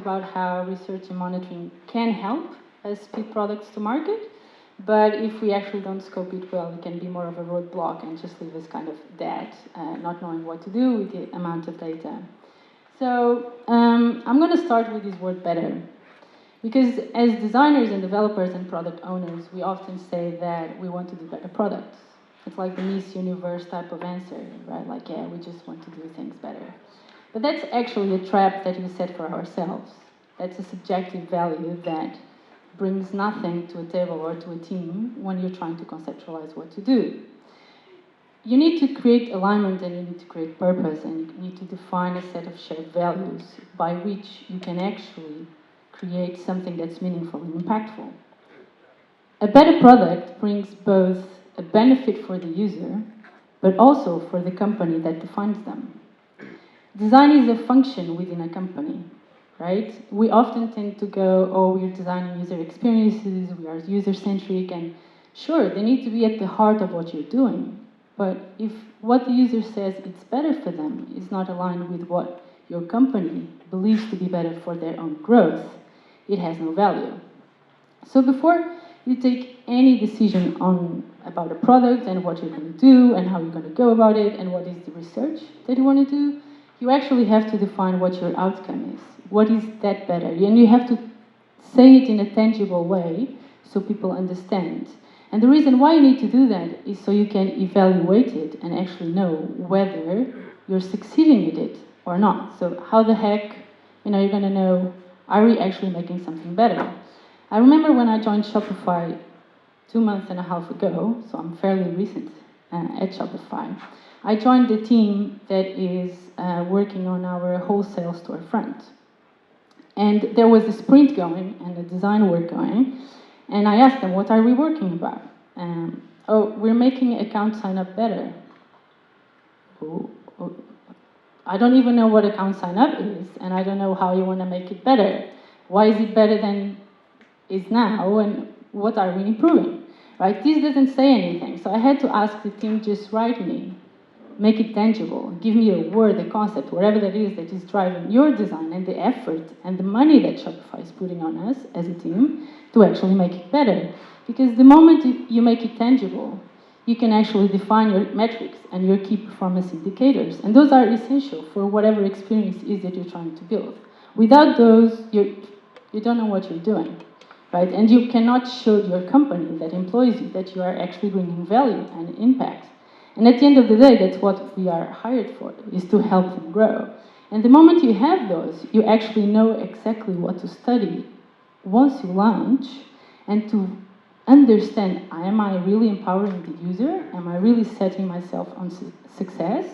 about how research and monitoring can help us speed products to market, but if we actually don't scope it well, it can be more of a roadblock and just leave us kind of dead, not knowing what to do with the amount of data. So I'm going to start with this word better. Because as designers and developers and product owners, we often say that we want to do better products. It's like the Miss Universe type of answer, right? Like, yeah, we just want to do things better. But that's actually a trap that we set for ourselves. That's a subjective value that brings nothing to a table or to a team when you're trying to conceptualize what to do. You need to create alignment and you need to create purpose and you need to define a set of shared values by which you can actually create something that's meaningful and impactful. A better product brings both a benefit for the user, but also for the company that defines them. Design is a function within a company, right? We often tend to go, oh, we're designing user experiences, we are user-centric, and sure, they need to be at the heart of what you're doing. But if what the user says it's better for them is not aligned with what your company believes to be better for their own growth, it has no value. So before you take any decision about a product and what you're going to do and how you're going to go about it and what is the research that you want to do, you actually have to define what your outcome is. What is that better? And you have to say it in a tangible way so people understand. And the reason why you need to do that is so you can evaluate it and actually know whether you're succeeding at it or not. So how the heck, you're going to know, are we actually making something better? I remember when I joined Shopify 2.5 months ago, so I'm fairly recent at Shopify. I joined the team that is working on our wholesale storefront. And there was a sprint going and a design work going. And I asked them, what are we working about? Oh, we're making account sign up better. Oh. I don't even know what account sign up is, and I don't know how you want to make it better. Why is it better than is now, and what are we improving? Right? This doesn't say anything. So I had to ask the team, just write me, make it tangible, give me a word, a concept, whatever that is driving your design and the effort and the money that Shopify is putting on us as a team to actually make it better. Because the moment you make it tangible, you can actually define your metrics and your key performance indicators. And those are essential for whatever experience is that you're trying to build. Without those, you don't know what you're doing, right? And you cannot show your company that employs you that you are actually bringing value and impact. And at the end of the day, that's what we are hired for, is to help them grow. And the moment you have those, you actually know exactly what to study once you launch and to understand, am I really empowering the user? Am I really setting myself on success?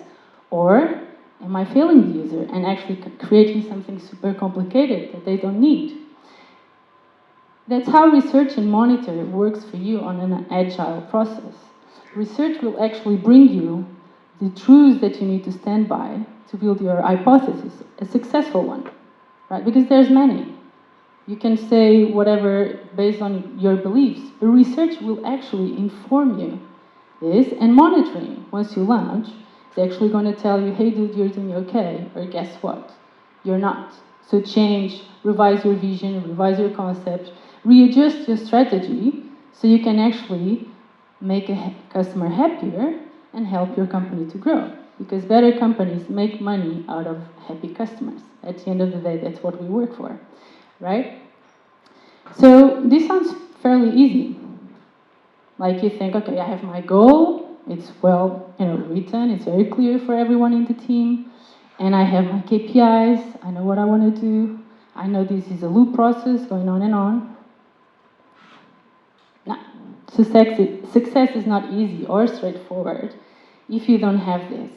Or am I failing the user and actually creating something super complicated that they don't need? That's how research and monitor works for you on an agile process. Research will actually bring you the truths that you need to stand by to build your hypothesis, a successful one, right? Because there's many. You can say whatever based on your beliefs, but research will actually inform you this, and monitoring, once you launch, is actually going to tell you, hey dude, you're doing okay, or guess what? You're not. So change, revise your vision, revise your concept, readjust your strategy so you can actually make a customer happier and help your company to grow. Because better companies make money out of happy customers. At the end of the day, that's what we work for, right? So this sounds fairly easy. Like you think, okay, I have my goal, it's well, written, it's very clear for everyone in the team, and I have my KPIs, I know what I want to do, I know this is a loop process going on and on. No, success is not easy or straightforward if you don't have this.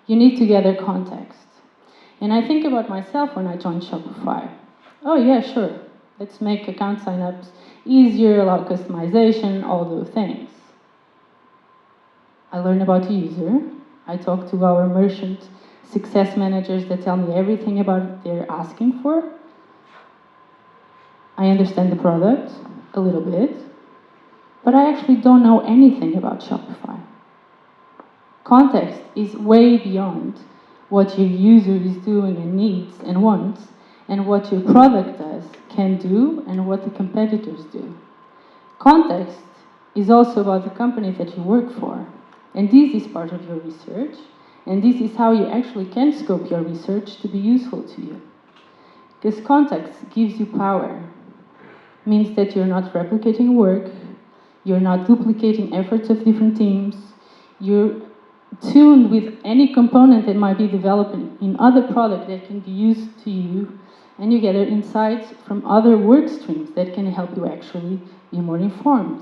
You need to gather context. And I think about myself when I joined Shopify. Oh yeah, sure. Let's make account signups easier, allow customization, all those things. I learn about the user. I talk to our merchant success managers that tell me everything about what they're asking for. I understand the product a little bit, but I actually don't know anything about Shopify. Context is way beyond what your user is doing and needs and wants, and what your product does, can do, and what the competitors do. Context is also about the company that you work for. And this is part of your research, and this is how you actually can scope your research to be useful to you. Because context gives you power. Means that you're not replicating work, you're not duplicating efforts of different teams, you're tuned with any component that might be developing in other product that can be used to you, and you gather insights from other work streams that can help you actually be more informed.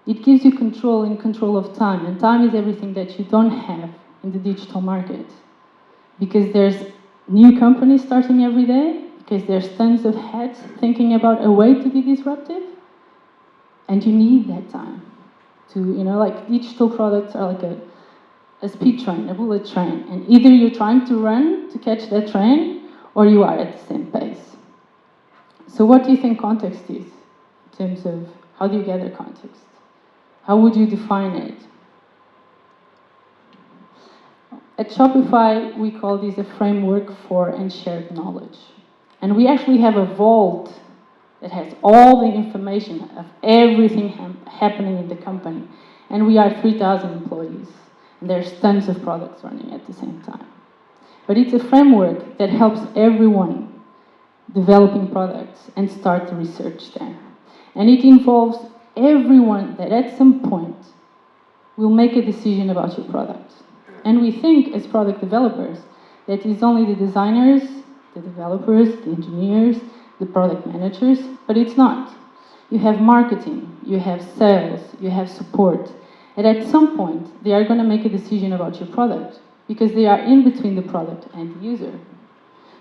It gives you control of time, and time is everything that you don't have in the digital market. Because there's new companies starting every day, because there's tons of heads thinking about a way to be disruptive, and you need that time to, like digital products are like a speed train, a bullet train, and either you're trying to run to catch that train, or you are at the same pace. So what do you think context is, in terms of how do you gather context? How would you define it? At Shopify, we call this a framework for and shared knowledge. And we actually have a vault that has all the information of everything happening in the company. And we are 3,000 employees. And there's tons of products running at the same time. But it's a framework that helps everyone developing products and start the research there. And it involves everyone that at some point will make a decision about your product. And we think as product developers that it's only the designers, the developers, the engineers, the product managers, but it's not. You have marketing, you have sales, you have support. And at some point, they are going to make a decision about your product because they are in between the product and the user.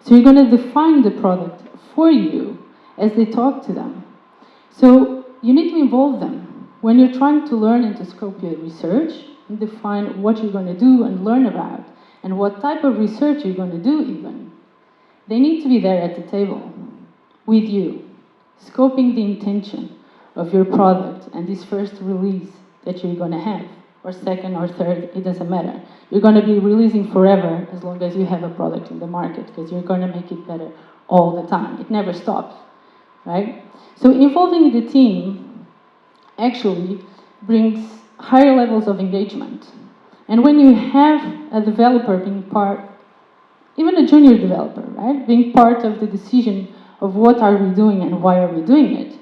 So you're going to define the product for you as they talk to them. So you need to involve them. When you're trying to learn and to scope your research, and define what you're going to do and learn about, and what type of research you're going to do even, they need to be there at the table with you, scoping the intention of your product and this first release that you're going to have, or second or third, it doesn't matter. You're going to be releasing forever as long as you have a product in the market, because you're going to make it better all the time. It never stops, right? So involving the team actually brings higher levels of engagement. And when you have a developer being part, even a junior developer, right, being part of the decision of what are we doing and why are we doing it,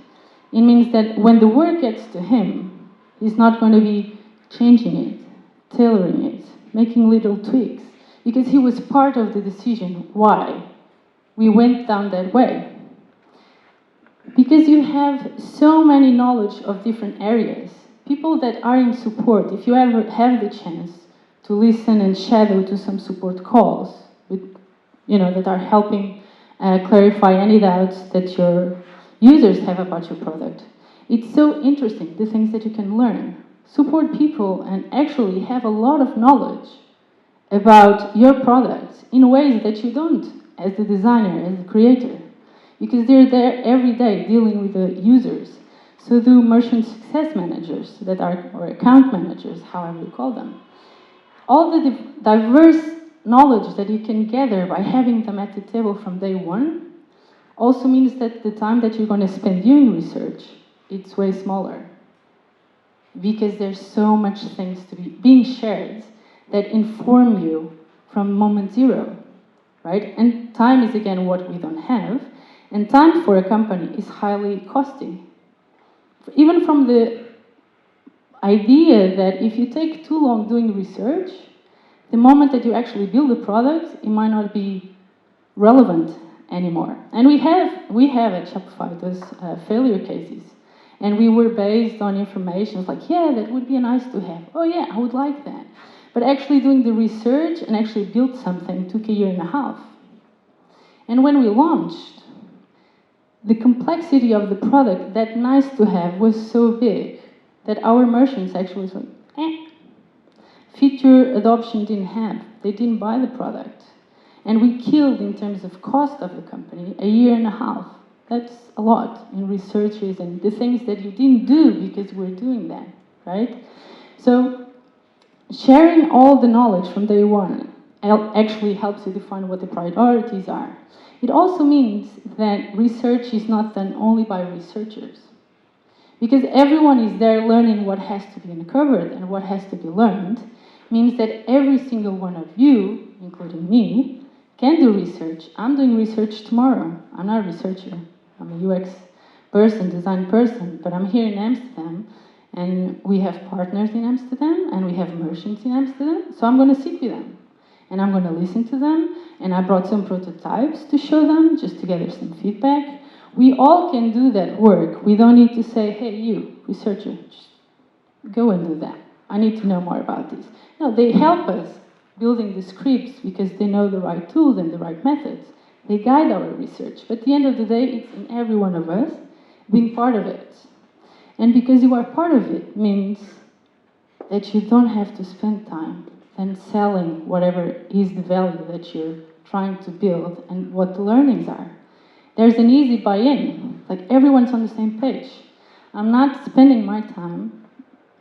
it means that when the work gets to him, he's not going to be changing it, tailoring it, making little tweaks, because he was part of the decision why we went down that way. Because you have so many knowledge of different areas, people that are in support, if you ever have the chance to listen and shadow to some support calls, with, that are helping clarify any doubts that your users have about your product, it's so interesting, the things that you can learn. Support people and actually have a lot of knowledge about your products in ways that you don't as the designer, as the creator, because they're there every day dealing with the users. So do merchant success managers that are, or account managers, however you call them. All the diverse knowledge that you can gather by having them at the table from day one also means that the time that you're going to spend doing research, it's way smaller. Because there's so much things to be being shared that inform you from moment zero, right? And time is again what we don't have, and time for a company is highly costly. Even from the idea that if you take too long doing research, the moment that you actually build a product, it might not be relevant anymore. And we have at Shopify those failure cases. And we were based on information like, yeah, that would be nice to have. Oh yeah, I would like that. But actually doing the research and actually build something took a year and a half. And when we launched, the complexity of the product, that nice to have, was so big that our merchants actually was like, feature adoption didn't have. They didn't buy the product. And we killed, in terms of cost of the company, a year and a half. That's a lot in researches and the things that you didn't do because we're doing that, right? So sharing all the knowledge from day one actually helps you define what the priorities are. It also means that research is not done only by researchers. Because everyone is there learning what has to be uncovered and what has to be learned, means that every single one of you, including me, can do research. I'm doing research tomorrow. I'm not a researcher. I'm a UX person, design person, but I'm here in Amsterdam, and we have partners in Amsterdam, and we have merchants in Amsterdam, so I'm going to sit with them, and I'm going to listen to them, and I brought some prototypes to show them, just to gather some feedback. We all can do that work. We don't need to say, hey, you, researcher, just go and do that. I need to know more about this. No, they help us building the scripts because they know the right tools and the right methods. They guide our research. But at the end of the day, it's in every one of us being part of it. And because you are part of it means that you don't have to spend time then selling whatever is the value that you're trying to build and what the learnings are. There's an easy buy-in, like everyone's on the same page. I'm not spending my time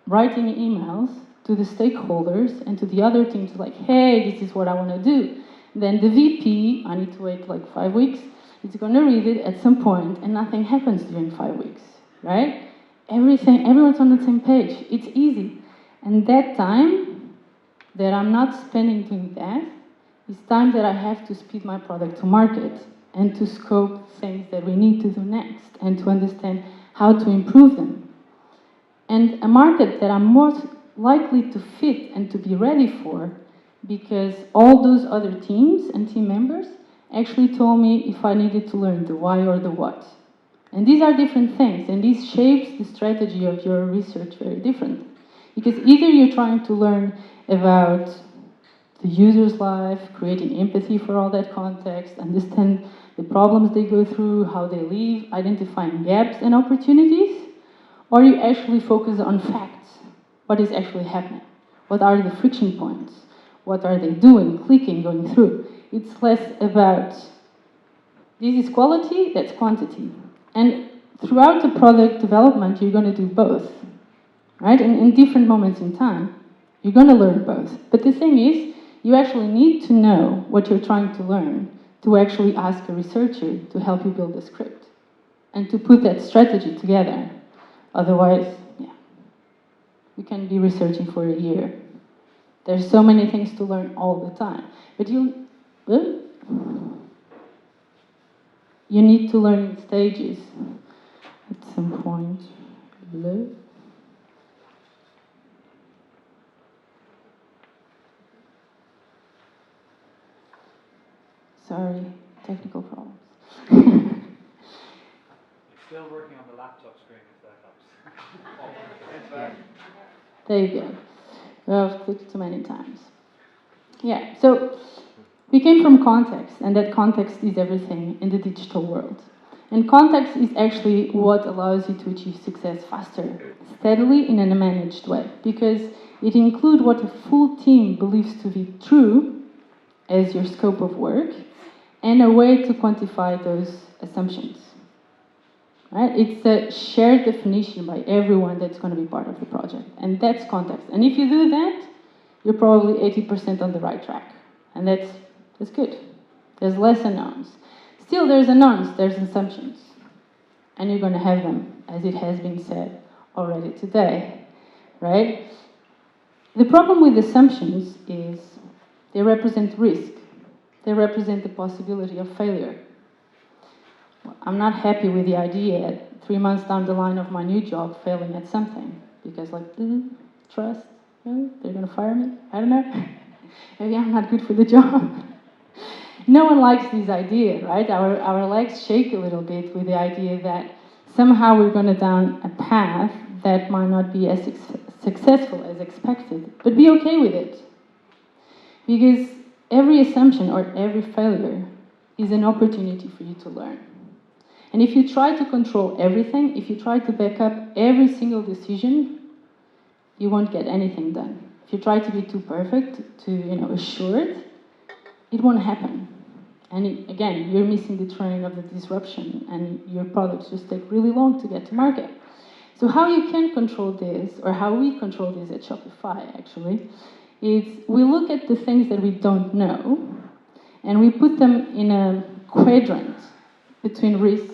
writing emails to the stakeholders and to the other teams like, hey, this is what I want to do. Then the VP, I need to wait like 5 weeks, is going to read it at some point and nothing happens during 5 weeks, right? Everyone's on the same page. It's easy. And that time that I'm not spending doing that is time that I have to speed my product to market and to scope things that we need to do next and to understand how to improve them. And a market that I'm most likely to fit and to be ready for because all those other teams and team members actually told me if I needed to learn the why or the what. And these are different things, and this shapes the strategy of your research very different. Because either you're trying to learn about the user's life, creating empathy for all that context, understand the problems they go through, how they live, identifying gaps and opportunities, or you actually focus on facts. What is actually happening? What are the friction points? What are they doing, clicking, going through? It's less about this is quality, that's quantity. And throughout the product development, you're going to do both, right? And in different moments in time, you're going to learn both. But the thing is, you actually need to know what you're trying to learn to actually ask a researcher to help you build a script and to put that strategy together. Otherwise, yeah, you can be researching for a year. There's so many things to learn all the time. But you need to learn in stages at some point. Sorry, technical problems. It's still working on the laptop screen if that helps. There you go. I've clicked too many times. Yeah, so we came from context, and that context is everything in the digital world. And context is actually what allows you to achieve success faster, steadily, in a managed way, because it includes what a full team believes to be true as your scope of work, and a way to quantify those assumptions. Right? It's a shared definition by everyone that's going to be part of the project, and that's context. And if you do that, you're probably 80% on the right track, and that's good. There's less unknowns. Still, there's unknowns, there's assumptions, and you're going to have them, as it has been said already today, right? The problem with assumptions is they represent risk. They represent the possibility of failure. I'm not happy with the idea at 3 months down the line of my new job failing at something, because trust, they're going to fire me? I don't know. Maybe I'm not good for the job. No one likes this idea, right? Our legs shake a little bit with the idea that somehow we're going down a path that might not be as successful as expected. But be okay with it. Because every assumption or every failure is an opportunity for you to learn. And if you try to control everything, if you try to back up every single decision, you won't get anything done. If you try to be too perfect, too assured, it won't happen. And again, you're missing the train of the disruption, and your products just take really long to get to market. So how you can control this, or how we control this at Shopify actually, is we look at the things that we don't know, and we put them in a quadrant between risk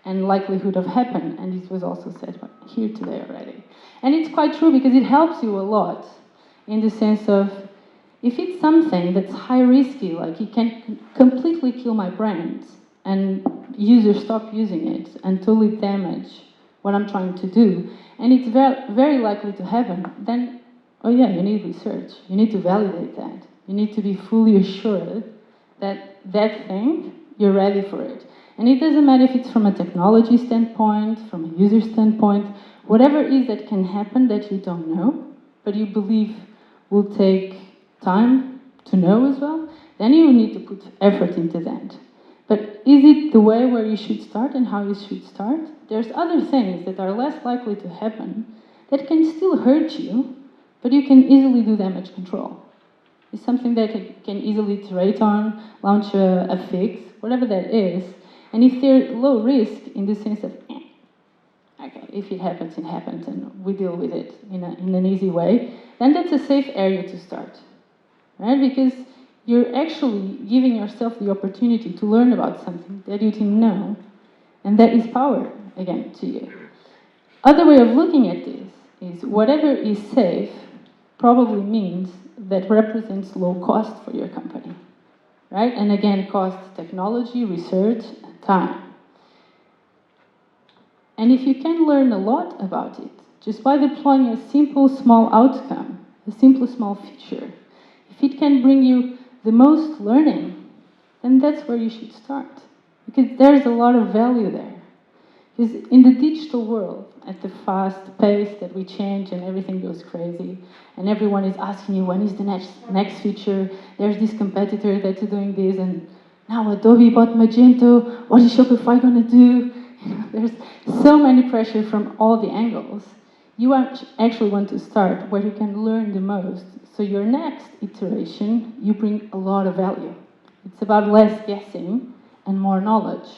and likelihood of happen, and this was also said here today already. And it's quite true because it helps you a lot in the sense of if it's something that's high risky, like it can completely kill my brand and users stop using it and totally damage what I'm trying to do, and it's very likely to happen, then, oh yeah, you need research. You need to validate that. You need to be fully assured that that thing, you're ready for it. And it doesn't matter if it's from a technology standpoint, from a user standpoint, whatever it is that can happen that you don't know, but you believe will take time to know as well, then you need to put effort into that. But is it the way where you should start and how you should start? There's other things that are less likely to happen that can still hurt you, but you can easily do damage control. It's something that you can easily iterate on, launch a fix, whatever that is. And if they're low risk in the sense of, okay, if it happens, it happens, and we deal with it in an easy way, then that's a safe area to start, right? Because you're actually giving yourself the opportunity to learn about something that you didn't know, and that is power, again, to you. Other way of looking at this is whatever is safe probably means that represents low cost for your company, right? And again, cost technology, research, and time. And if you can learn a lot about it, just by deploying a simple small outcome, a simple small feature, if it can bring you the most learning, then that's where you should start. Because there's a lot of value there. Because in the digital world, at the fast pace that we change and everything goes crazy, and everyone is asking you, when is the next feature? There's this competitor that's doing this, and now Adobe bought Magento, what is Shopify going to do? There's so many pressure from all the angles. You actually want to start where you can learn the most. So your next iteration, you bring a lot of value. It's about less guessing and more knowledge.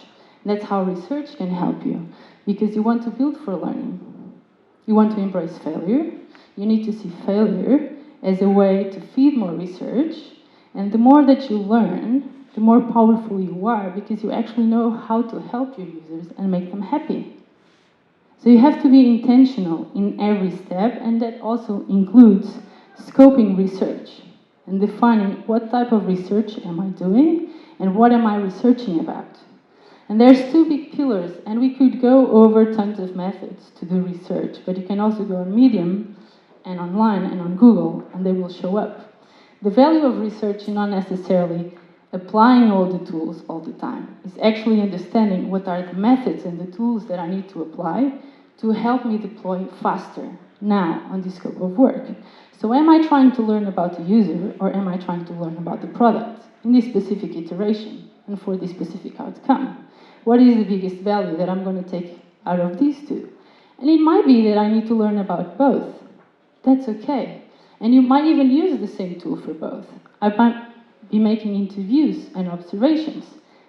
That's how research can help you, because you want to build for learning. You want to embrace failure. You need to see failure as a way to feed more research. And the more that you learn, the more powerful you are, because you actually know how to help your users and make them happy. So you have to be intentional in every step, and that also includes scoping research and defining what type of research am I doing and what am I researching about. And there's two big pillars, and we could go over tons of methods to do research, but you can also go on Medium and online and on Google, and they will show up. The value of research is not necessarily applying all the tools all the time. It's actually understanding what are the methods and the tools that I need to apply to help me deploy faster now on the scope of work. So am I trying to learn about the user, or am I trying to learn about the product in this specific iteration and for this specific outcome? What is the biggest value that I'm going to take out of these two? And it might be that I need to learn about both. That's okay. And you might even use the same tool for both. I might be making interviews and observations,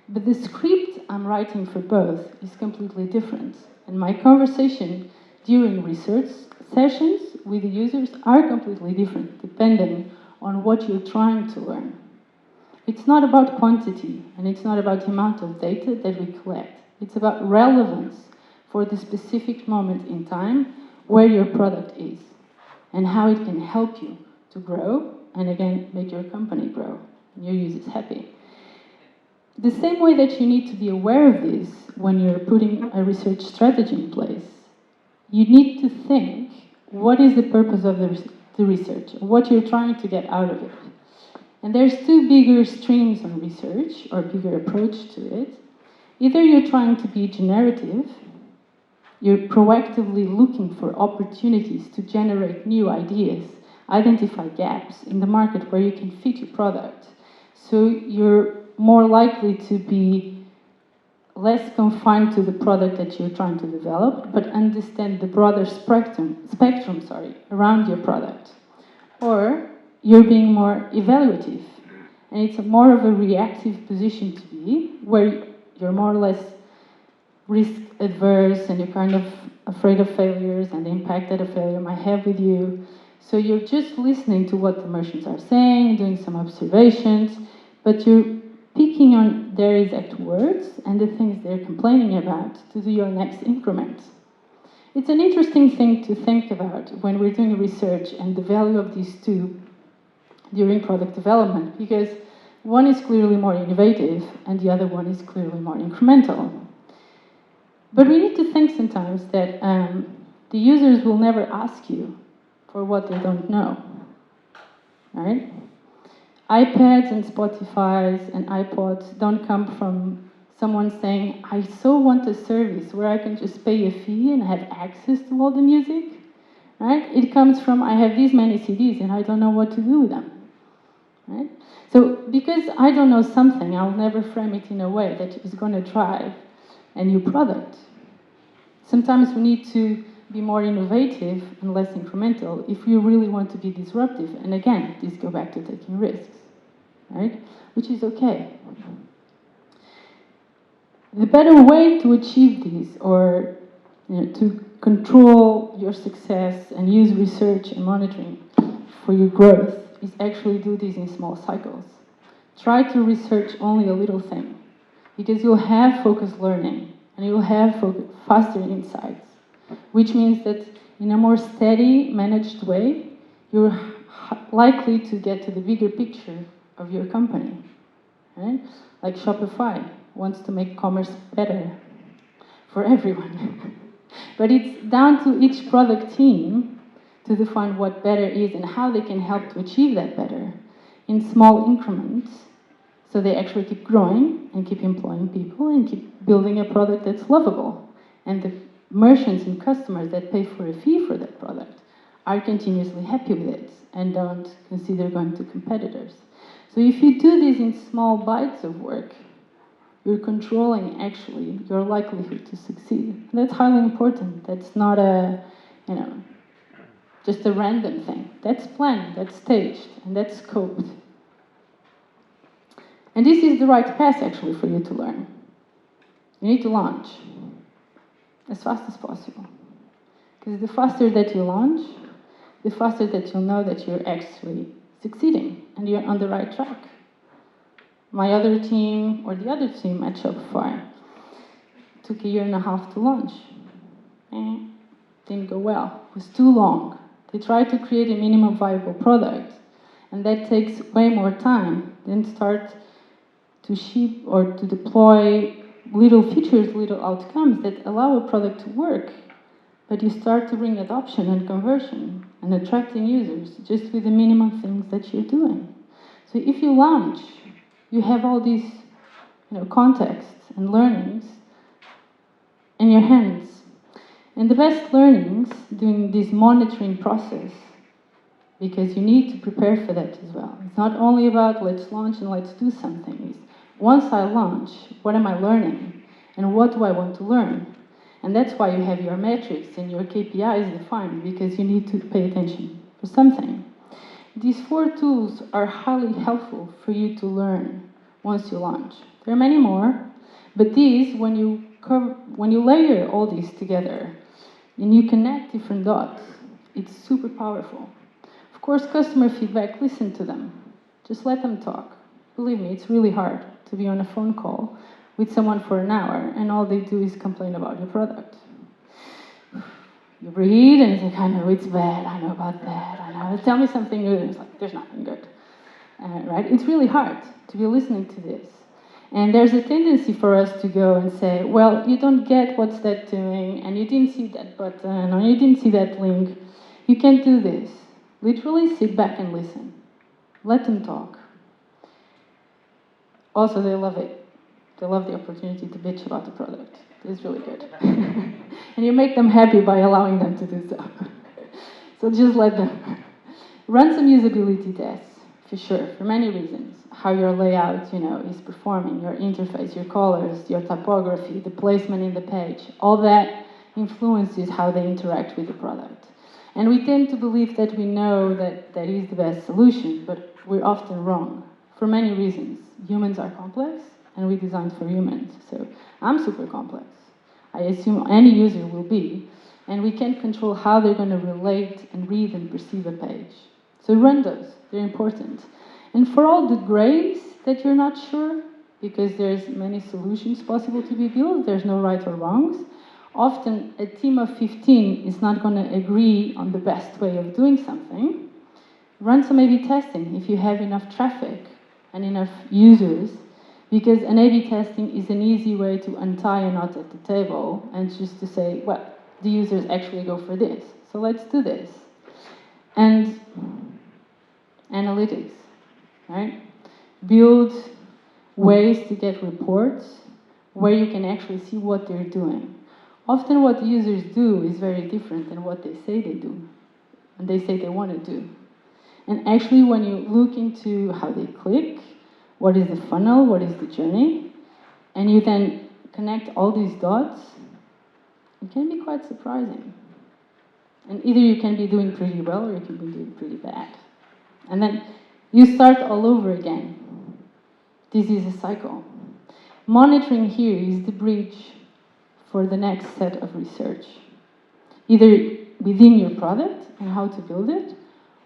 but the script I'm writing for both is completely different. And my conversation during research sessions with the users are completely different, depending on what you're trying to learn. It's not about quantity, and it's not about the amount of data that we collect. It's about relevance for the specific moment in time where your product is and how it can help you to grow and, again, make your company grow and your users happy. The same way that you need to be aware of this when you're putting a research strategy in place, you need to think, what is the purpose of the research? What you're trying to get out of it? And there's two bigger streams on research, or bigger approach to it. Either you're trying to be generative, you're proactively looking for opportunities to generate new ideas, identify gaps in the market where you can fit your product. So you're more likely to be less confined to the product that you're trying to develop, but understand the broader spectrum around your product. Or you're being more evaluative, and it's more of a reactive position to be, where you're more or less risk adverse and you're kind of afraid of failures and the impact that a failure might have with you. So you're just listening to what the merchants are saying, doing some observations, but you're picking on their exact words and the things they're complaining about to do your next increment. It's an interesting thing to think about when we're doing research and the value of these two during product development, because one is clearly more innovative and the other one is clearly more incremental. But we need to think sometimes that the users will never ask you for what they don't know, right? iPads and Spotifys and iPods don't come from someone saying, I so want a service where I can just pay a fee and have access to all the music, right? It comes from, I have these many CDs and I don't know what to do with them, right? So because I don't know something, I'll never frame it in a way that is going to drive a new product. Sometimes we need to be more innovative and less incremental if we really want to be disruptive. And again, this goes back to taking risks, right? Which is okay. The better way to achieve these, or to control your success and use research and monitoring for your growth, is actually do this in small cycles. Try to research only a little thing, because you'll have focused learning and you'll have faster insights, which means that in a more steady, managed way, you're likely to get to the bigger picture of your company, right? Like Shopify wants to make commerce better for everyone. But it's down to each product team to define what better is and how they can help to achieve that better in small increments, so they actually keep growing and keep employing people and keep building a product that's lovable. And the merchants and customers that pay for a fee for that product are continuously happy with it and don't consider going to competitors. So if you do this in small bites of work, you're controlling actually your likelihood to succeed. And that's highly important. That's not a, just a random thing. That's planned, that's staged, and that's scoped. And this is the right path actually for you to learn. You need to launch as fast as possible. Because the faster that you launch, the faster that you'll know that you're actually succeeding and you're on the right track. My other team, or the other team at Shopify, took 1.5 years to launch. Didn't go well. It was too long. They tried to create a minimum viable product, and that takes way more time than start to ship or to deploy little features, little outcomes that allow a product to work. But you start to bring adoption and conversion and attracting users just with the minimum things that you're doing. So if you launch, you have all these contexts and learnings in your hands. And the best learnings during this monitoring process, because you need to prepare for that as well. It's not only about let's launch and let's do something. It's once I launch, what am I learning? And what do I want to learn? And that's why you have your metrics and your KPIs defined, because you need to pay attention for something. These 4 tools are highly helpful for you to learn once you launch. There are many more, but these, when you layer all these together and you connect different dots, it's super powerful. Of course, customer feedback, listen to them. Just let them talk. Believe me, it's really hard to be on a phone call with someone for an hour and all they do is complain about your product. You read and you say, I know it's bad, I know about that, I know, tell me something good. And it's like, there's nothing good, right? It's really hard to be listening to this. And there's a tendency for us to go and say, well, you don't get what's that doing, and you didn't see that button, or you didn't see that link. You can't do this. Literally sit back and listen. Let them talk. Also, they love it. They love the opportunity to bitch about the product. It's really good. And you make them happy by allowing them to do so. So just let them. Run some usability tests, for sure, for many reasons. How your layout, is performing, your interface, your colors, your typography, the placement in the page. All that influences how they interact with the product. And we tend to believe that we know that that is the best solution, but we're often wrong for many reasons. Humans are complex, and we designed for humans. So I'm super complex. I assume any user will be, and we can't control how they're going to relate and read and perceive a page. So run those, they're important. And for all the grays that you're not sure, because there's many solutions possible to be built. There's no right or wrongs. Often a team of 15 is not going to agree on the best way of doing something. Run some A/B testing if you have enough traffic and enough users, because an A/B testing is an easy way to untie a knot at the table and just to say, well, the users actually go for this, so let's do this. And analytics, right? Build ways to get reports where you can actually see what they're doing. Often what users do is very different than what they say they do, and they say they want to do. And actually when you look into how they click, what is the funnel, what is the journey, and you then connect all these dots, it can be quite surprising. And either you can be doing pretty well or you can be doing pretty bad. And then you start all over again. This is a cycle. Monitoring here is the bridge for the next set of research. Either within your product and how to build it,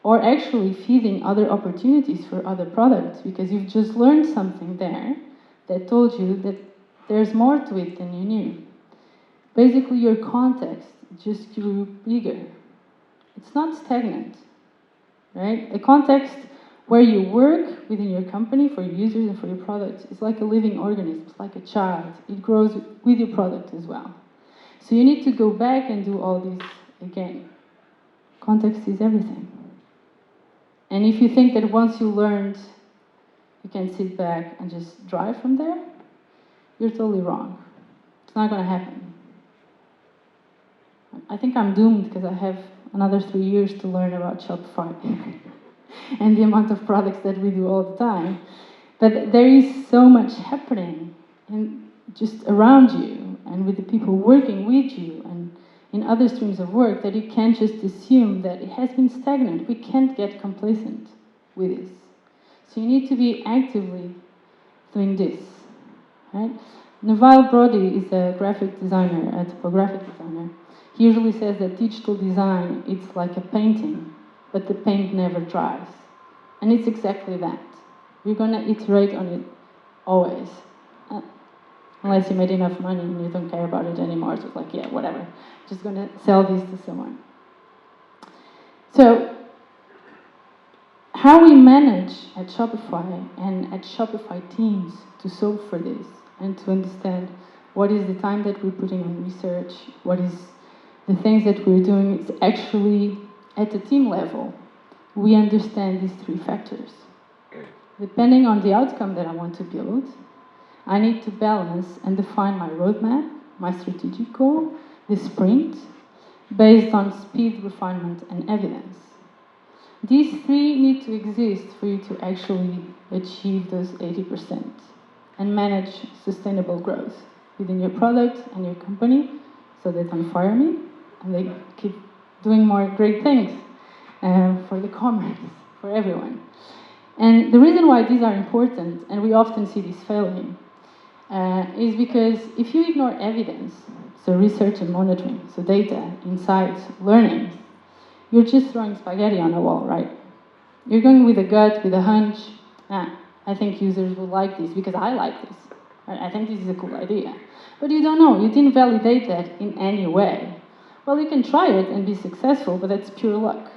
or actually feeding other opportunities for other products, because you've just learned something there that told you that there's more to it than you knew. Basically, your context just grew bigger. It's not stagnant, right? A context where you work within your company for your users and for your products is like a living organism. It's like a child. It grows with your product as well. So you need to go back and do all this again. Context is everything. And if you think that once you learned, you can sit back and just drive from there, you're totally wrong. It's not going to happen. I think I'm doomed because I have another 3 years to learn about Shopify and the amount of products that we do all the time. But there is so much happening just around you and with the people working with you and in other streams of work that you can't just assume that it has been stagnant. We can't get complacent with this. So you need to be actively doing this, right? Neville Brody is a graphic designer, a typographic designer. He usually says that digital design, it's like a painting, but the paint never dries. And it's exactly that. You're going to iterate on it always. Unless you made enough money and you don't care about it anymore. So it's like, yeah, whatever. Just going to sell this to someone. So, how we manage at Shopify and at Shopify teams to solve for this and to understand what is the time that we're putting on research, what is the things that we're doing, is actually at the team level. We understand these three factors. Depending on the outcome that I want to build, I need to balance and define my roadmap, my strategic goal, the sprint, based on speed, refinement, and evidence. These three need to exist for you to actually achieve those 80% and manage sustainable growth within your product and your company so they don't fire me and they keep doing more great things for the commerce, for everyone. And the reason why these are important, and we often see this failing, is because if you ignore evidence, so research and monitoring, so data, insights, learning, you're just throwing spaghetti on a wall, right? You're going with a gut, with a hunch. I think users will like this because I like this. Right? I think this is a cool idea. But you don't know. You didn't validate that in any way. Well, you can try it and be successful, but that's pure luck.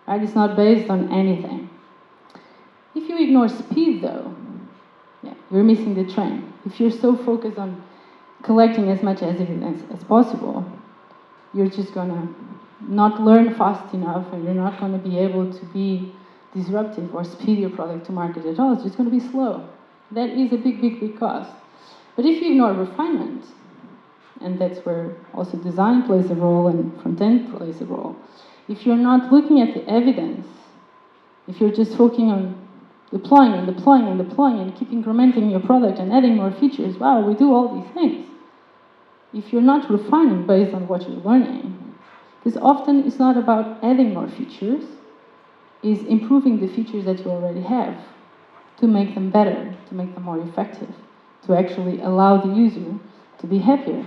Right? It's not based on anything. If you ignore speed, though, you're missing the train. If you're so focused on collecting as much evidence as possible, you're just going to not learn fast enough and you're not going to be able to be disruptive or speed your product to market at all. It's just going to be slow. That is a big, big, big cost. But if you ignore refinement, and that's where also design plays a role and front-end plays a role, if you're not looking at the evidence, if you're just focusing on deploying and deploying and deploying and keep incrementing your product and adding more features, wow, we do all these things. If you're not refining based on what you're learning, because often it's not about adding more features, it's improving the features that you already have to make them better, to make them more effective, to actually allow the user to be happier,